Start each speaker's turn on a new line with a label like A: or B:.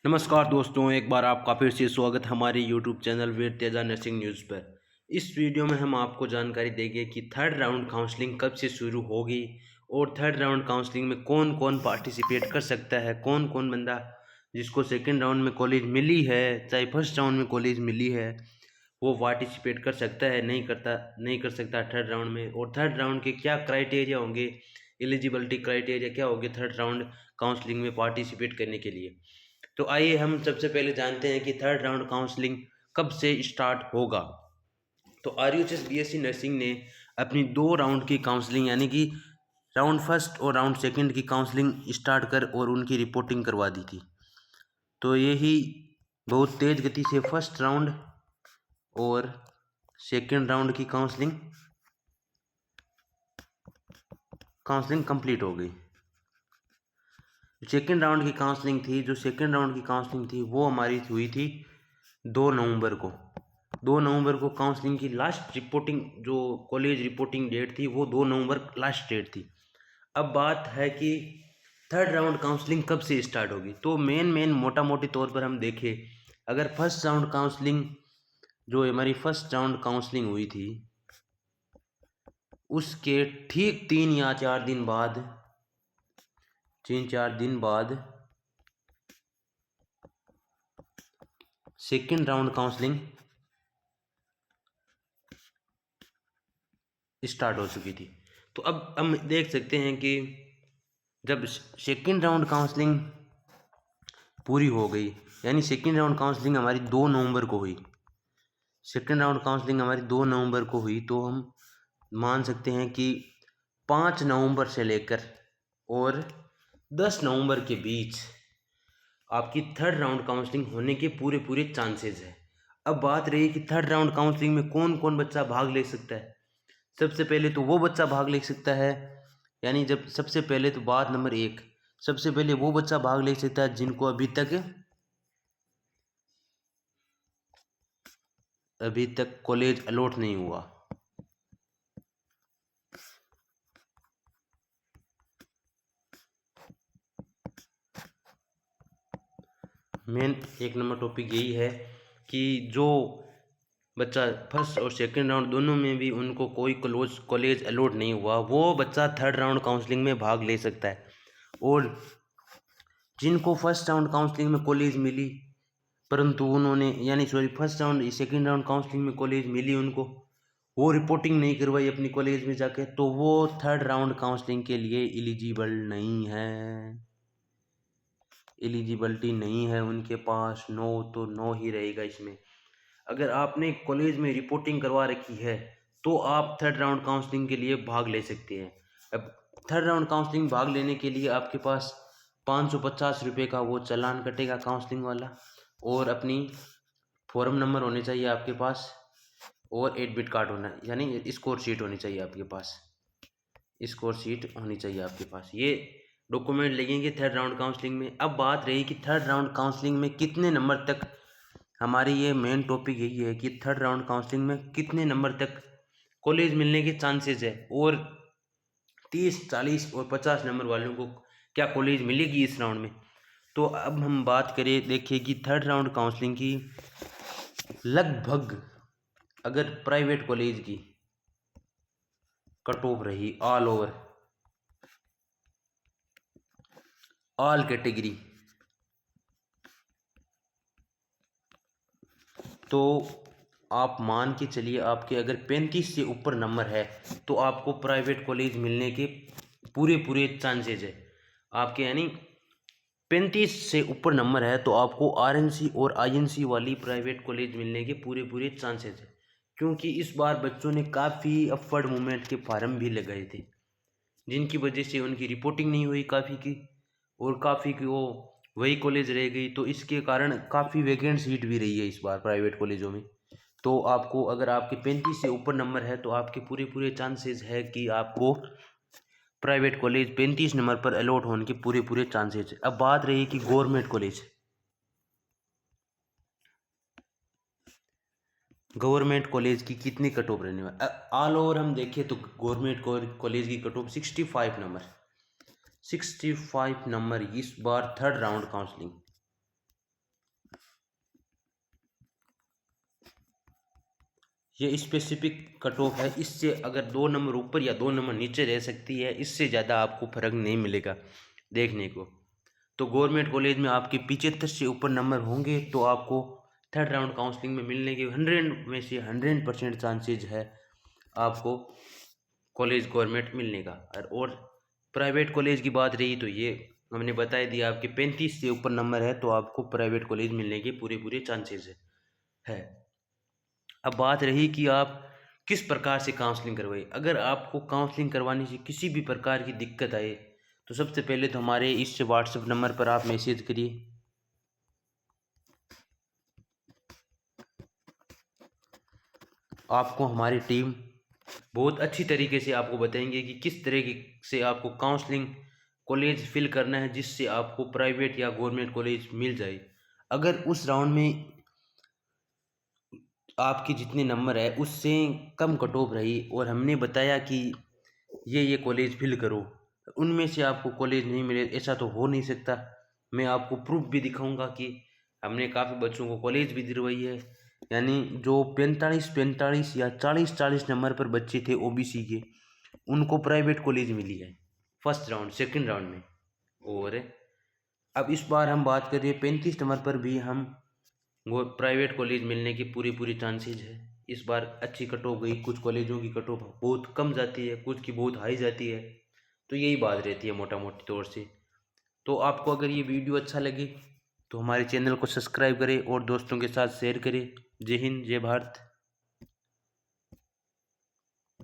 A: नमस्कार दोस्तों, एक बार आपका फिर से स्वागत हमारे यूट्यूब चैनल वीर तेजा नर्सिंग न्यूज़ पर। इस वीडियो में हम आपको जानकारी देंगे कि थर्ड राउंड काउंसलिंग कब से शुरू होगी और थर्ड राउंड काउंसलिंग में कौन कौन पार्टिसिपेट कर सकता है। कौन कौन बंदा जिसको सेकंड राउंड में कॉलेज मिली है, चाहे फर्स्ट राउंड में कॉलेज मिली है, वो पार्टिसिपेट कर सकता है, नहीं कर सकता थर्ड राउंड में। और थर्ड राउंड के क्या क्राइटेरिया होंगे, एलिजिबिलिटी क्राइटेरिया क्या होंगे थर्ड राउंड काउंसलिंग में पार्टिसिपेट करने के लिए। तो आइए हम सबसे पहले जानते हैं कि थर्ड राउंड काउंसलिंग कब से स्टार्ट होगा। तो आरयूएचएस बीएससी नर्सिंग ने अपनी 2 राउंड की काउंसलिंग यानी कि राउंड फर्स्ट और राउंड सेकंड की काउंसलिंग स्टार्ट कर और उनकी रिपोर्टिंग करवा दी थी। तो यही बहुत तेज़ गति से फर्स्ट राउंड और सेकंड राउंड की काउंसलिंग कंप्लीट हो गई। सेकेंड राउंड की काउंसलिंग थी वो हमारी हुई थी 2 नवंबर को। 2 नवंबर को काउंसलिंग की लास्ट रिपोर्टिंग, जो कॉलेज रिपोर्टिंग डेट थी, वो 2 नवंबर लास्ट डेट थी। अब बात है कि थर्ड राउंड काउंसलिंग कब से स्टार्ट होगी। तो मेन मोटा मोटी तौर पर हम देखें, अगर फर्स्ट राउंड काउंसलिंग जो हमारी फर्स्ट राउंड काउंसलिंग हुई थी उसके ठीक 3 या 4 दिन बाद सेकेंड राउंड काउंसलिंग स्टार्ट हो चुकी थी। तो अब हम देख सकते हैं कि जब सेकेंड राउंड काउंसलिंग पूरी हो गई, यानी सेकेंड राउंड काउंसलिंग हमारी 2 नवंबर को हुई, तो हम मान सकते हैं कि 5 नवंबर से लेकर और 10 नवंबर के बीच आपकी थर्ड राउंड काउंसलिंग होने के पूरे चांसेस है। अब बात रही कि थर्ड राउंड काउंसलिंग में कौन कौन बच्चा भाग ले सकता है। सबसे पहले तो वो बच्चा भाग ले सकता है, यानी जब सबसे पहले तो बात नंबर 1, सबसे पहले वो बच्चा भाग ले सकता है जिनको अभी तक कॉलेज अलॉट नहीं हुआ। मेन 1 नंबर टॉपिक यही है कि जो बच्चा फर्स्ट और सेकंड राउंड दोनों में भी उनको कोई कॉलेज अलॉट नहीं हुआ, वो बच्चा थर्ड राउंड काउंसलिंग में भाग ले सकता है। और जिनको फर्स्ट राउंड काउंसलिंग में कॉलेज मिली परंतु उन्होंने, यानी sorry, first round second round counselling में कॉलेज मिली उनको, वो रिपोर्टिंग नहीं करवाई अपनी कॉलेज में जाके, तो वो थर्ड राउंड काउंसलिंग के लिए एलिजिबिलिटी नहीं है उनके पास। नो तो नो ही रहेगा इसमें। अगर आपने कॉलेज में रिपोर्टिंग करवा रखी है तो आप थर्ड राउंड काउंसलिंग के लिए भाग ले सकते हैं। अब थर्ड राउंड काउंसलिंग भाग लेने के लिए आपके पास 550 रुपये का वो चालान कटेगा काउंसलिंग वाला, और अपनी फॉर्म नंबर होने चाहिए आपके पास, और 8 बिट कार्ड होना, यानी स्कोर शीट होनी चाहिए आपके पास। ये डॉक्यूमेंट लगेंगे थर्ड राउंड काउंसलिंग में। अब बात रही कि थर्ड राउंड काउंसलिंग में कितने नंबर तक, हमारी ये मेन टॉपिक यही है कि थर्ड राउंड काउंसलिंग में कितने नंबर तक कॉलेज मिलने के चांसेस है, और 30, 40 और 50 नंबर वालों को क्या कॉलेज मिलेगी इस राउंड में। तो अब हम बात करें, देखिए कि थर्ड राउंड काउंसलिंग की लगभग, अगर प्राइवेट कॉलेज की कट ऑफ रही ऑल कैटेगरी, तो आप मान के चलिए आपके अगर 35 से ऊपर नंबर है तो आपको प्राइवेट कॉलेज मिलने के पूरे चांसेज है आपके, यानी 35 से ऊपर नंबर है तो आपको आरएनसी और आईएनसी वाली प्राइवेट कॉलेज मिलने के पूरे चांसेज है। क्योंकि इस बार बच्चों ने काफ़ी अपवर्ड मूवमेंट के फार्म भी लगाए थे, जिनकी वजह से उनकी रिपोर्टिंग नहीं हुई काफ़ी की, और काफ़ी की वो वही कॉलेज रह गई। तो इसके कारण काफ़ी वैकेंट सीट भी रही है इस बार प्राइवेट कॉलेजों में। तो आपको, अगर आपके 35 से ऊपर नंबर है तो आपके पूरे चांसेस है कि आपको प्राइवेट कॉलेज 35 नंबर पर अलॉट होने के पूरे चांसेस है। अब बात रही कि गवर्नमेंट कॉलेज की कितनी कट ऑफ रहने वाली। ऑल ओवर हम देखें तो गवर्नमेंट कॉलेज की कट ऑफ 65 नंबर इस बार थर्ड राउंड काउंसलिंग। ये स्पेसिफिक कट ऑफ है, इससे अगर 2 नंबर ऊपर या 2 नंबर नीचे रह सकती है, इससे ज़्यादा आपको फ़र्क नहीं मिलेगा देखने को। तो गवर्नमेंट कॉलेज में आपके 75 से ऊपर नंबर होंगे तो आपको थर्ड राउंड काउंसलिंग में मिलने के 100 में से 100% चांसेज है आपको कॉलेज गवर्नमेंट मिलने का। और प्राइवेट कॉलेज की बात रही तो ये हमने बता ही दिया, आपके 35 से ऊपर नंबर है तो आपको प्राइवेट कॉलेज मिलने के पूरे चांसेस है। अब बात रही कि आप किस प्रकार से काउंसलिंग करवाइए। अगर आपको काउंसलिंग करवाने से किसी भी प्रकार की दिक्कत आए तो सबसे पहले तो हमारे इस व्हाट्सएप नंबर पर आप मैसेज करिए। आपको हमारी टीम बहुत अच्छी तरीके से आपको बताएंगे कि किस तरीके से आपको काउंसलिंग कॉलेज फिल करना है जिससे आपको प्राइवेट या गवर्नमेंट कॉलेज मिल जाए। अगर उस राउंड में आपके जितने नंबर है उससे कम कट ऑफ रही और हमने बताया कि ये कॉलेज फिल करो, उनमें से आपको कॉलेज नहीं मिले, ऐसा तो हो नहीं सकता। मैं आपको प्रूफ भी दिखाऊंगा कि हमने काफ़ी बच्चों को कॉलेज भी दिलवाई है। यानी जो 45 या 40 नंबर पर बच्चे थे ओबीसी के, उनको प्राइवेट कॉलेज मिली है फर्स्ट राउंड सेकंड राउंड में। और अब इस बार हम बात करें 35 नंबर पर भी हम वो प्राइवेट कॉलेज मिलने की पूरी चांसेज है। इस बार अच्छी कट ऑफ गई, कुछ कॉलेजों की कट ऑफ बहुत कम जाती है, कुछ की बहुत हाई जाती है। तो यही बात रहती है मोटा मोटी तौर से। तो आपको अगर ये वीडियो अच्छा लगे तो हमारे चैनल को सब्सक्राइब करें और दोस्तों के साथ शेयर करें। जय हिंद, जय भारत।